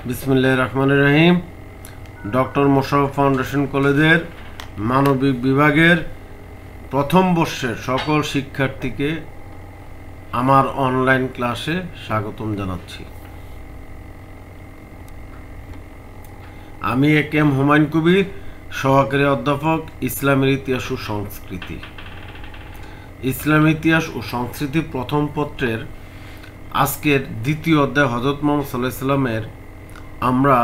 বিসমিল্লাহির রহমানির রহিম। Doctor Mosharraf foundation কলেজের মানবিক বিভাগের প্রথম বর্ষের সকল শিক্ষার্থীকে আমার অনলাইন ক্লাসে স্বাগতম জানাচ্ছি। আমি এ.কে.এম. হুমায়ুন কবির, সহকারী অধ্যাপক, ইসলামের ইতিহাস ও সংস্কৃতি। ইসলামের ইতিহাস ও সংস্কৃতি প্রথম পত্রের আজকের দ্বিতীয় অধ্যায় হযরত মুহাম্মদ সাল্লাল্লাহু আলাইহি ওয়াসাল্লামের আমরা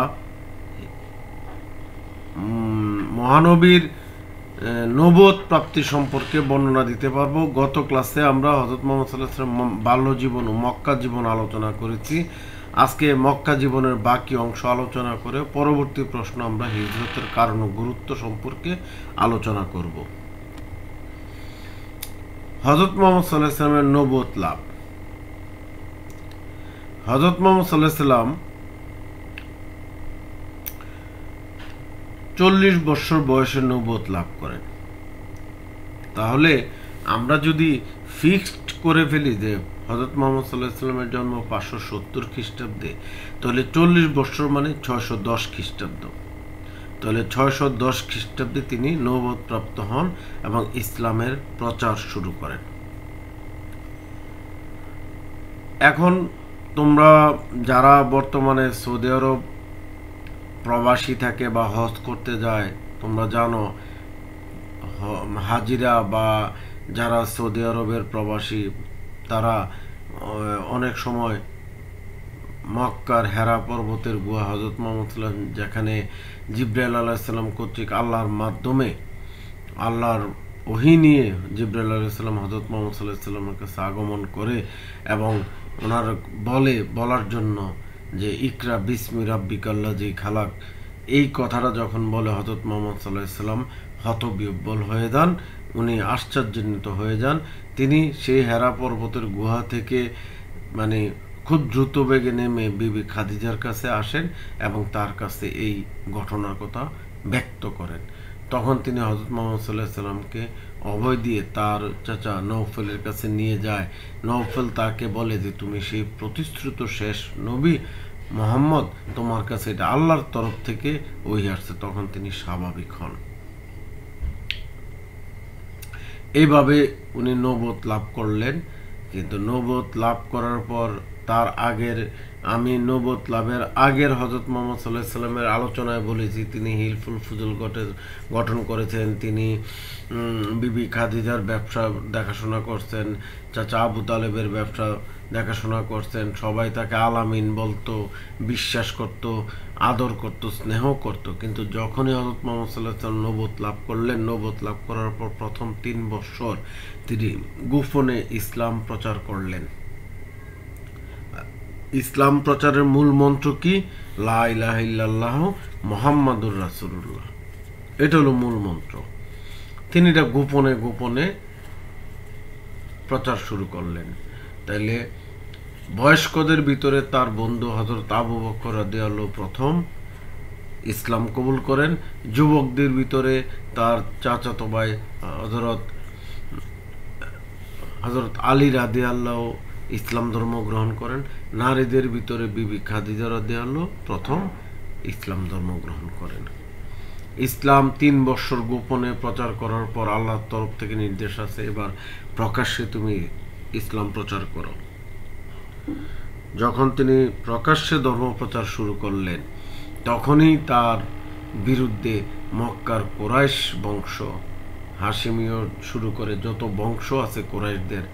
মহানবীর নবুয়ত প্রাপ্তি সম্পর্কে বর্ণনা দিতে পারবো। গত ক্লাসে আমরা হযরত মুহাম্মদ সাল্লাল্লাহু আলাইহি ওয়াসাল্লাম বাল্য জীবন ও মক্কা জীবন আলোচনা করেছি। আজকে মক্কা জীবনের বাকি অংশ আলোচনা করে পরবর্তী প্রশ্ন আমরা হিজরতের কারণ ও গুরুত্ব সম্পর্কে আলোচনা করব। হযরত মুহাম্মদ সাল্লাল্লাহু আলাইহি ওয়াসাল্লামের নবুয়ত লাভ। হযরত মুহাম্মদ সাল্লাল্লাহু আলাইহি ওয়াসাল্লাম 40 বছর বয়সে নবুয়ত লাভ করেন। তাহলে আমরা যদি ফিক্সড করে ফেলি যে হযরত মুহাম্মদ সাল্লাল্লাহু আলাইহি ওয়াসাল্লামের জন্ম 570 খ্রিস্টাব্দে, তাহলে 40 বছর মানে 610 খ্রিস্টাব্দ। তাহলে 610 খ্রিস্টাব্দে তিনি নবুয়ত প্রাপ্ত হন এবং ইসলামের প্রচার শুরু করেন। এখন তোমরা যারা বর্তমানে সৌদি আরব প্রবাসী থাকে বা হজ করতে যায়, তোমরা জানো হাজিরা বা যারা সৌদি আরবের প্রবাসী তারা অনেক সময় মক্কার হেরা পর্বতের গুহা হযরত মুহাম্মদ সাল্লাল্লাহু আলাইহি ওয়াসাল্লাম, যেখানে জিবরাইল আলাইহিস সালাম কর্তৃক আল্লাহর মাধ্যমে আল্লাহর ওহী নিয়ে জিবরাইল আলাইহিস সালাম হযরত মুহাম্মদ সাল্লাল্লাহু আলাইহি ওয়াসাল্লামের কাছে আগমন করে এবং ওনার বলার জন্য যে ইকরা বিসমি রাব্বিকাল্লাযী খালাক, এই কথাটা যখন বলে হযরত মুহাম্মদ সাল্লাল্লাহু আলাইহি ওয়াসাল্লাম হতবিহ্বল হয়ে যান, উনি আশ্চর্যান্বিত হয়ে যান। তিনি সেই হেরা পর্বতের গুহা থেকে খুব দ্রুত বেগে নেমে বিবি খাদিজার কাছে আসেন এবং তার কাছে এই ঘটনার কথা ব্যক্ত করেন। তখন তিনি হযরত মুহাম্মদ সাল্লাল্লাহু আলাইহি ওয়াসাল্লামকে অভয় দিয়ে তার চাচা নওফলের কাছে নিয়ে যায়। নওফল তাকে বলে যে তুমি সেই প্রতিশ্রুত শেষ নবী মুহাম্মদ, তোমার কাছে এটা আল্লাহর তরফ থেকে ওহী আসছে। তখন তিনি স্বাভাবিক হন। এইভাবে উনি নবুয়ত লাভ করলেন। কিন্তু নবুয়ত লাভ করার পর আমি নবুয়ত লাভের আগের হযরত মুহাম্মদ সাল্লাল্লাহু আলাইহি ওয়াসাল্লামের আলোচনায় বলেছি তিনি হিলফুল ফুজুল গঠন করেছেন, তিনি বিবি খাদিজার ব্যবসা দেখাশোনা করছেন, চাচা আবু তালেবের ব্যবসা দেখাশোনা করছেন। সবাই তাকে আলামিন বলতো, বিশ্বাস করত, আদর করত, স্নেহ করত। কিন্তু যখনই হযরত মুহাম্মদ সাল্লাল্লাহু আলাইহি ওয়াসাল্লাম নবুয়ত লাভ করলেন, নবুয়ত লাভ করার পর প্রথম 3 বছর তিনি গোপনে ইসলাম প্রচার করলেন। ইসলাম প্রচারের মূল মন্ত্র কি? লা ইলাহা ইল্লাল্লাহ মুহাম্মাদুর রাসূলুল্লাহ। এটা হলো মূল মন্ত্র। তিনি এটা গোপনে গোপনে প্রচার শুরু করলেন। তাইলে বয়স্কদের ভিতরে তার বন্ধু হযরত আবু বকর রাদিয়াল্লাহু প্রথম ইসলাম কবুল করেন। যুবকদের ভিতরে তার চাচাতো ভাই হযরত আলী রাদিয়াল্লাহু ইসলাম ধর্ম গ্রহণ করেন। নারীদের ভিতরে বিবি খাদিজা রাদিয়াল্লাহু প্রথম ইসলাম ধর্ম গ্রহণ করেন। ইসলাম 3 বছর গোপনে প্রচার করার পর আল্লাহর তরফ থেকে নির্দেশ আছে, এবার প্রকাশ্যে তুমি ইসলাম প্রচার করো। যখন তিনি প্রকাশ্যে ধর্ম প্রচার শুরু করলেন, তখনই তার বিরুদ্ধে মক্কার কুরাইশ বংশ, হাশিমীয় শুরু করে যত বংশ আছে কুরাইশদের,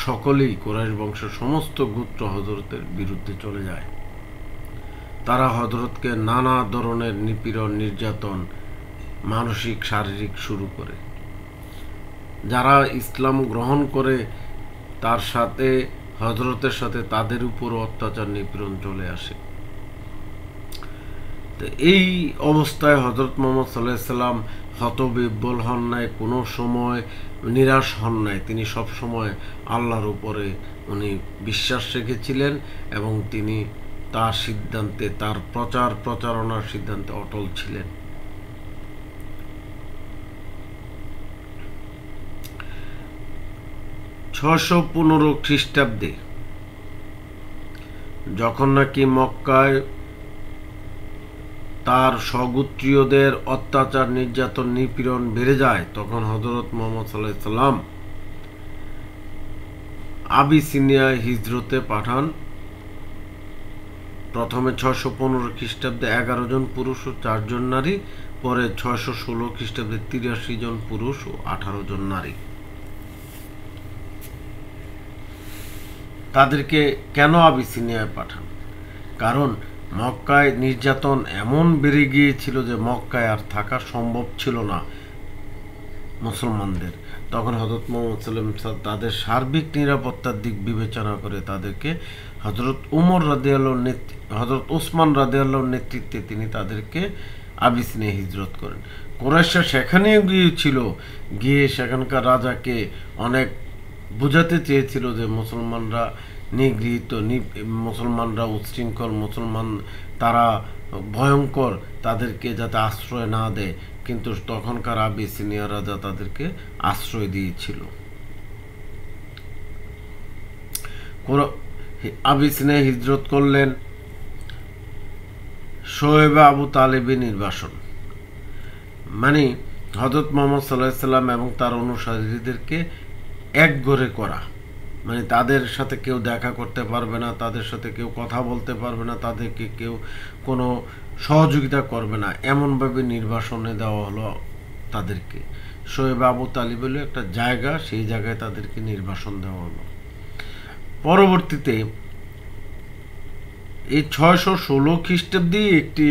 সকলেই কুরাইশ বংশের সমস্ত গোত্র হযরতের বিরুদ্ধে চলে যায়। তারা হযরতকে নানা ধরনের নিপীড়ন, নির্যাতন, মানসিক, শারীরিক শুরু করে। যারা ইসলাম গ্রহণ করে তার সাথে হযরতের সাথে তাদের উপর অত্যাচার, নিপীড়ন চলে আসে। তো এই অবস্থায় হযরত মুহাম্মদ সাল্লাল্লাহু আলাইহি ওয়াসাল্লাম হতবিহ্বল হন নাই, কোনো সময় নিরাশ হন নাই। তিনি সব সময় আল্লাহর উপরে উনি বিশ্বাস রেখেছিলেন এবং তিনি তার সিদ্ধান্তে, তার প্রচারণার সিদ্ধান্তে অটল ছিলেন। (615 খ্রিস্টাব্দে যখন নাকি মক্কায় তার স্বগোত্রীয়দের অত্যাচার নির্যাতন নিপীড়ন বেড়ে যায়, তখন হযরত মুহাম্মদ সাল্লাল্লাহু আলাইহি সাল্লাম আবিসিনিয়ায় হিজরতে পাঠান। প্রথমে 615 খ্রিস্টাব্দে 11 জন পুরুষ ও 4 জন নারী, পরে 616 খ্রিস্টাব্দে 83 জন পুরুষ ও 18 জন নারী। তাদেরকে কেন আবিসিনিয়ায় পাঠান? কারণ মক্কায় নির্যাতন এমন বেড়ে গিয়েছিল যে মক্কায় আর থাকা সম্ভব ছিল না মুসলমানদের। তখন হযরত মুহাম্মদ সাল্লাল্লাহু আলাইহি ওয়াসাল্লাম তাদের সার্বিক নিরাপত্তার দিক বিবেচনা করে তাদেরকে হযরত ওসমান রাদিয়াল্লাহুর নেতৃত্বে তিনি তাদেরকে আবিসিনিয়া হিজরত করেন। কুরাইশরা সেখানে গিয়েছিল, গিয়ে সেখানকার রাজাকে অনেক বোঝাতে চেয়েছিল যে মুসলমানরা নিগৃহীত, মুসলমানরা উচ্ছৃঙ্খল, মুসলমান তারা ভয়ঙ্কর, তাদেরকে যাতে আশ্রয় না দেয়, কিন্তু তখনকার আবিসিনিয়া রাজা তাদেরকে আশ্রয় দিয়েছিল। আবিসিনিয়া হিজরত করলেন শোয়েবে আবু তালেবের নির্বাসন, মানে হযরত মুহাম্মদ সাল্লাল্লাহু আলাইহি সাল্লাম এবং তার অনুসারীদেরকে এক ঘরে করা, মানে তাদের সাথে কেউ দেখা করতে পারবে না, তাদের সাথে কেউ কথা বলতে পারবে না, তাদেরকে কেউ কোনো সহযোগিতা করবে না, এমনভাবে নির্বাসনে দেওয়া হলো তাদেরকে। শোয়েবে আবু তালিব হলো একটা জায়গা, সেই জায়গায় তাদেরকে নির্বাসন দেওয়া হলো। পরবর্তীতে এই 616 খ্রিস্টাব্দে একটি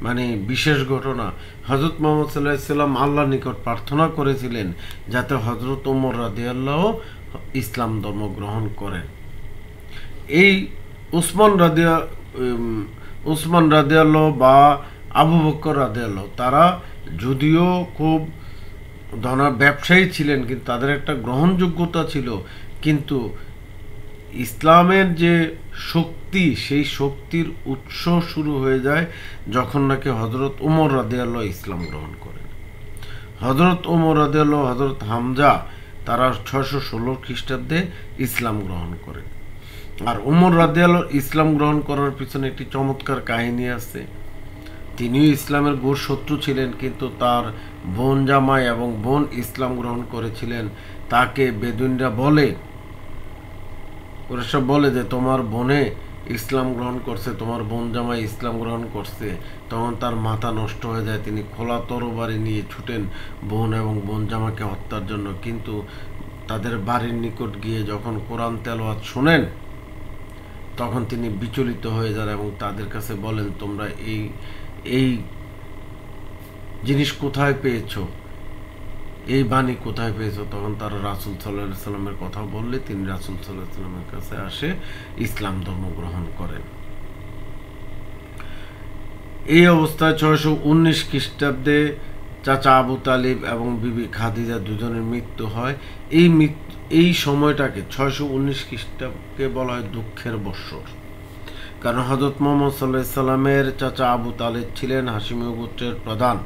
মানে বিশেষ ঘটনা, হযরত মুহাম্মদ সাল্লাল্লাহু আলাইহি সাল্লাম আল্লাহর নিকট প্রার্থনা করেছিলেন যাতে হযরত ওমর রাদিয়াল্লাহু ইসলাম ধর্ম গ্রহণ করেন। এই উসমান রাদিয়াল্লাহু বা আবু বকর রাদিয়াল্লাহু, তারা যদিও খুব ব্যবসায়ী ছিলেন, কিন্তু তাদের একটা গ্রহণযোগ্যতা ছিল, কিন্তু ইসলামের যে শক্তি, সেই শক্তির উৎস শুরু হয়ে যায় যখন নাকি হযরত ওমর রাদিয়াল্লাহু ইসলাম গ্রহণ করেন। হযরত ওমর রাদিয়াল্লাহু, হযরত হামজা, তারা 616 খ্রিস্টাব্দে ইসলাম গ্রহণ করেন। আর ওমর রাদিয়াল্লাহু ইসলাম গ্রহণ করার পিছনে একটি চমৎকার কাহিনী আছে। তিনিও ইসলামের ঘোর শত্রু ছিলেন, কিন্তু তার বোন জামাই এবং বোন ইসলাম গ্রহণ করেছিলেন। তাকে বেদুইনরা বলে, ওরা সব বলে যে তোমার বোনে ইসলাম গ্রহণ করছে, তোমার বোন জামাই ইসলাম গ্রহণ করছে। তখন তার মাথা নষ্ট হয়ে যায়, তিনি খোলা তরবারি নিয়ে ছুটেন বোন এবং বোন জামাকে হত্যার জন্য। কিন্তু তাদের বাড়ির নিকট গিয়ে যখন কোরআন তেলাওয়াত শুনেন, তখন তিনি বিচলিত হয়ে যান এবং তাদের কাছে বলেন, তোমরা এই জিনিস কোথায় পেয়েছো, এই বাণী কোথায় পেয়েছো? তখন তারা রাসূল সাল্লাল্লাহু আলাইহি সাল্লামের কথা বললে তিনি রাসূল সাল্লাল্লাহু আলাইহি সাল্লামের কাছে আসে ইসলাম ধর্ম গ্রহণ করেন। এই অবস্থায় 619 খ্রিস্টাব্দে চাচা আবু তালিব এবং বিবি খাদিজা দুজনের মৃত্যু হয়। এই সময়টাকে 619 খ্রিস্টাব্দকে বলা হয় দুঃখের বৎসর। কারণ হযরত মুহাম্মদ সাল্লাল্লাহু আলাইহি সাল্লামের চাচা আবু তালিব ছিলেন হাশিমি গোত্রের প্রধান।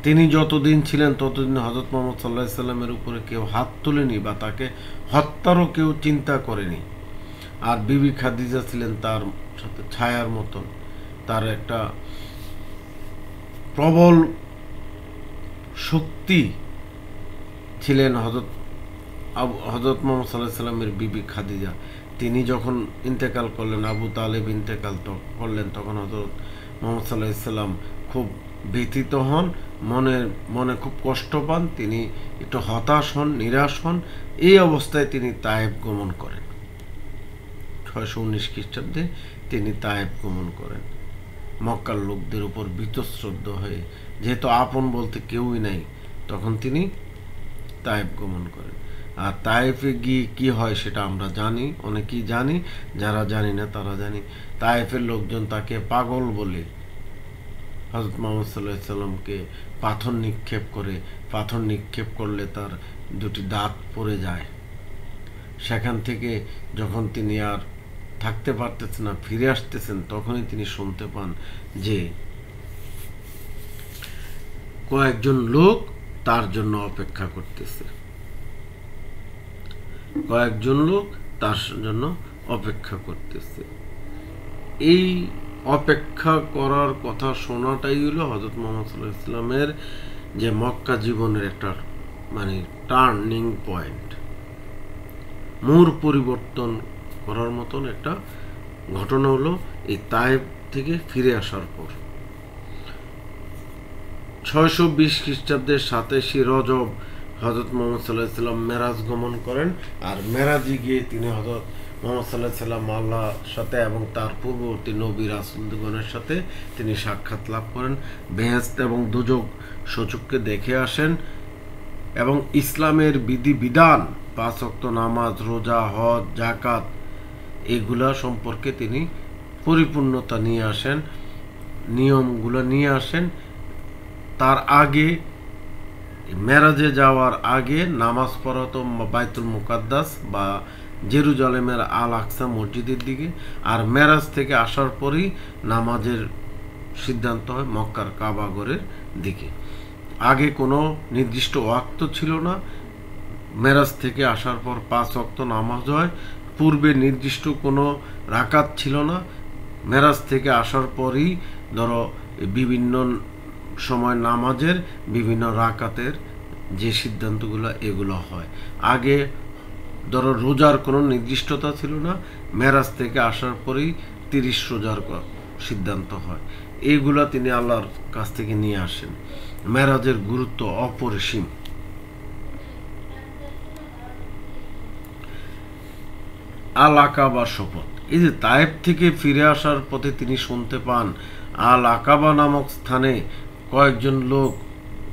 তিনি যতদিন ছিলেন ততদিন হযরত মুহাম্মদ সাল্লাল্লাহু আলাইহি সাল্লামের উপরে কেউ হাত তোলেনি বা তাকে হত্যারও কেউ চিন্তা করেনি। আর বিবি খাদিজা ছিলেন তার সাথে ছায়ার মতন, তার একটা প্রবল শক্তি ছিলেন হযরত মুহাম্মদ সাল্লাল্লাহু আলাইহি সাল্লামের বিবি খাদিজা। তিনি যখন ইন্তেকাল করলেন, আবু তালেব ইন্তেকাল করলেন, তখন হযরত মুহাম্মদ সাল্লাল্লাহু আলাইহি সাল্লাম খুব ব্যথিত হন, মনে খুব কষ্ট পান, তিনি একটু হতাশ হন, নিরাশ হন। এই অবস্থায় তিনি তায়েফ গমন করেন। 619 খ্রিস্টাব্দে তিনি তায়েফ গমন করেন মক্কার লোকদের উপর বীতশ্রদ্ধ হয়ে, যেহেতু আপন বলতে কেউই নাই, তখন তিনি তায়েফ গমন করেন। আর তায়েফে গিয়ে কি হয় সেটা আমরা জানি, অনেকেই জানি, যারা জানি না তারা জানি। তায়েফের লোকজন তাকে পাগল বলে, হযরত মুহাম্মদ সাল্লাল্লাহু আলাইহি সাল্লামকে পাথর নিক্ষেপ করলে তার দুটি দাঁত পড়ে যায়। সেখান থেকে যখন তিনি আর থাকতে পারতেছেন না, ফিরে আসতেছেন, তখনই তিনি শুনতে পান যে কয়েকজন লোক তার জন্য অপেক্ষা করতেছে, এই অপেক্ষা করার কথা শোনাটাই হলো হযরত মুহাম্মদ সাল্লাল্লাহু আলাইহি ওয়াসাল্লামের যে মক্কা জীবনের একটা মানে টার্নিং পয়েন্ট, মোড় পরিবর্তন করার মতন একটা ঘটনা হলো এই তায়েফ থেকে ফিরে আসার পর। 620 খ্রিস্টাব্দের 27 রজব হযরত মুহাম্মদ সাল্লাল্লাহু আলাইহি ওয়াসাল্লাম মেরাজ গমন করেন। আর মেরাজে গিয়ে তিনি হযরত মুহাম্মদ সাল্লাল্লাহু আলাইহি ওয়াসাল্লাম আল্লাহর সাথে এবং তার পূর্ববর্তী নবী রাসূলগণের সাথে তিনি সাক্ষাৎ লাভ করেন, বেহেশত এবং দোজখ সচক্ষে দেখে আসেন এবং ইসলামের বিধিবিধান 5 ওয়াক্ত নামাজ, রোজা, হজ, যাকাত এগুলা সম্পর্কে তিনি পরিপূর্ণতা নিয়ে আসেন, নিয়মগুলো নিয়ে আসেন। তার আগে মেরাজে যাওয়ার আগে নামাজ পড়া হতো বাইতুল মুকাদ্দাস বা জেরুজালেমের আল আকসা মসজিদের দিকে, আর মেরাজ থেকে আসার পরেই নামাজের সিদ্ধান্ত হয় মক্কার কাবাগরের দিকে। আগে কোনো নির্দিষ্ট ওয়াক্ত ছিল না, মেরাজ থেকে আসার পর 5 ওয়াক্ত নামাজ হয়। পূর্বে নির্দিষ্ট কোনো রাকাত ছিল না, মেরাজ থেকে আসার পরই ধরো বিভিন্ন সময় নামাজের বিভিন্ন রাকাতের যে সিদ্ধান্তগুলো এগুলো হয়। আগে ধরো রোজার কোনো নির্দিষ্টতা ছিল না, মেরাজ থেকে আসার পরেই 30 রোজার সিদ্ধান্ত হয়। এইগুলা তিনি আল্লাহর কাছ থেকে নিয়ে আসেন। মেরাজের গুরুত্ব অপরিসীম। আল আকাবা শপথ, এই যে তায়েফ থেকে ফিরে আসার পথে তিনি শুনতে পান আল আকাবা নামক স্থানে কয়েকজন লোক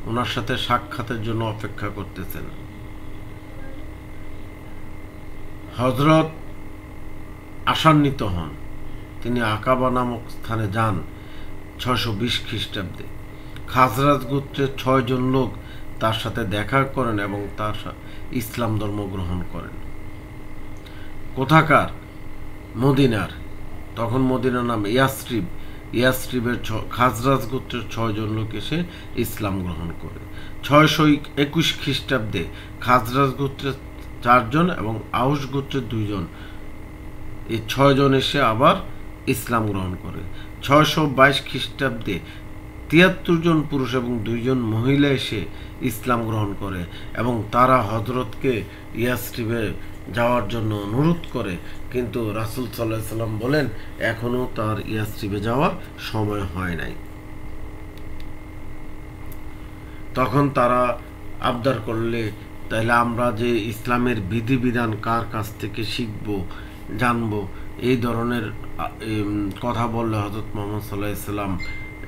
ওনার সাথে সাক্ষাতের জন্য অপেক্ষা করতেছেন। হযরত আশান্বিত হন, তিনি আকাবা নামক স্থানে যান 620 খ্রিস্টাব্দে। খাজরাজ গোত্রের 6 জন লোক তার সাথে দেখা করেন এবং তার ইসলাম ধর্ম গ্রহণ করেন। কোথাকার? মদিনার। তখন মদিনার নাম ইয়াসরিব। ইয়াসরিবের খাজরাজ গোত্রের 6 জন লোক এসে ইসলাম গ্রহণ করে। 621 খ্রিস্টাব্দে খাজরাজ গোত্রের 4 জন এবং আউস গোত্রের 2 জন, এই 6 জন এসে আবার ইসলাম গ্রহণ করে। 622 খ্রিস্টাব্দে 73 জন পুরুষ এবং 2 জন মহিলা এসে ইসলাম গ্রহণ করে এবং তারা হযরতকে ইয়াসরিবে যাওয়ার জন্য অনুরোধ করে, কিন্তু রাসূল সাল্লাল্লাহু আলাইহি সাল্লাম বলেন এখনো তার ইয়াসরিবে যাওয়ার সময় হয় নাই। তখন তারা আবদার করলে তাহলে আমরা যে ইসলামের বিধিবিধান কার কাছ থেকে শিখব, জানব, এই ধরনের কথা বললে হযরত মুহাম্মদ সাল্লাল্লাহু আলাইহি সাল্লাম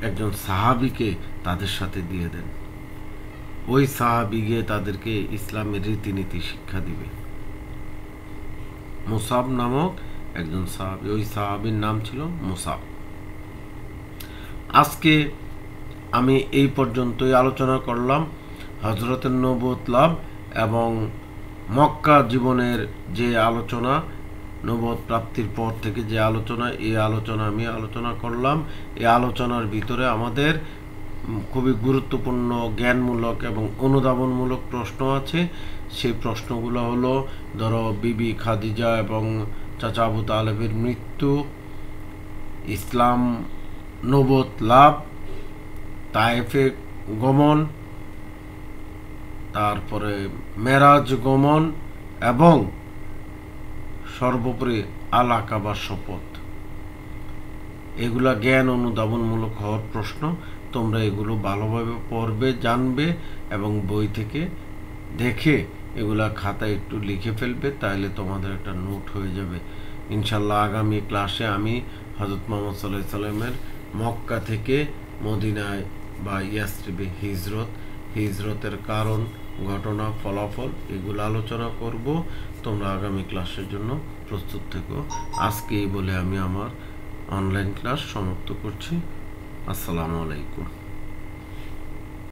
একজন সাহাবীকে তাদের সাথে দিয়ে দেন। ওই সাহাবী গিয়ে তাদেরকে ইসলামের রীতিনীতি শিক্ষা দিবে। মুসাব নামক একজন সাহাবী, ওই সাহাবীর নাম ছিল মুসাব। আজকে আমি এই পর্যন্তই আলোচনা করলাম হযরতের নবুয়ত লাভ এবং মক্কা জীবনের যে আলোচনা, নবুয়ত প্রাপ্তির পর থেকে যে আলোচনা, এই আলোচনা আমি আলোচনা করলাম। এই আলোচনার ভিতরে আমাদের খুবই গুরুত্বপূর্ণ জ্ঞানমূলক এবং অনুধাবনমূলক প্রশ্ন আছে। সেই প্রশ্নগুলো হলো ধরো বিবি খাদিজা এবং চাচা আবু তালেবের মৃত্যু, ইসলাম নবুয়ত লাভ, তায়েফে গমন, তারপরে মেরাজ গমন এবং সর্বোপরি আল আকাবা শপথ। এগুলা জ্ঞান অনুধাবনমূলক হওয়ার প্রশ্ন। তোমরা এগুলো ভালোভাবে পড়বে, জানবে এবং বই থেকে দেখে এগুলা খাতায় একটু লিখে ফেলবে, তাহলে তোমাদের একটা নোট হয়ে যাবে। ইনশাল্লাহ আগামী ক্লাসে আমি হযরত মুহাম্মদ সাল্লাল্লাহু আলাইহি সাল্লামের মক্কা থেকে মদিনায় বা ইয়াসরিবে হিজরতের কারণ, ঘটনা, ফলাফল এগুলো আলোচনা করব। তোমরা আগামী ক্লাসের জন্য প্রস্তুত থেকো। আজকে এই বলে আমি আমার অনলাইন ক্লাস সমাপ্ত করছি। আসসালামু আলাইকুম।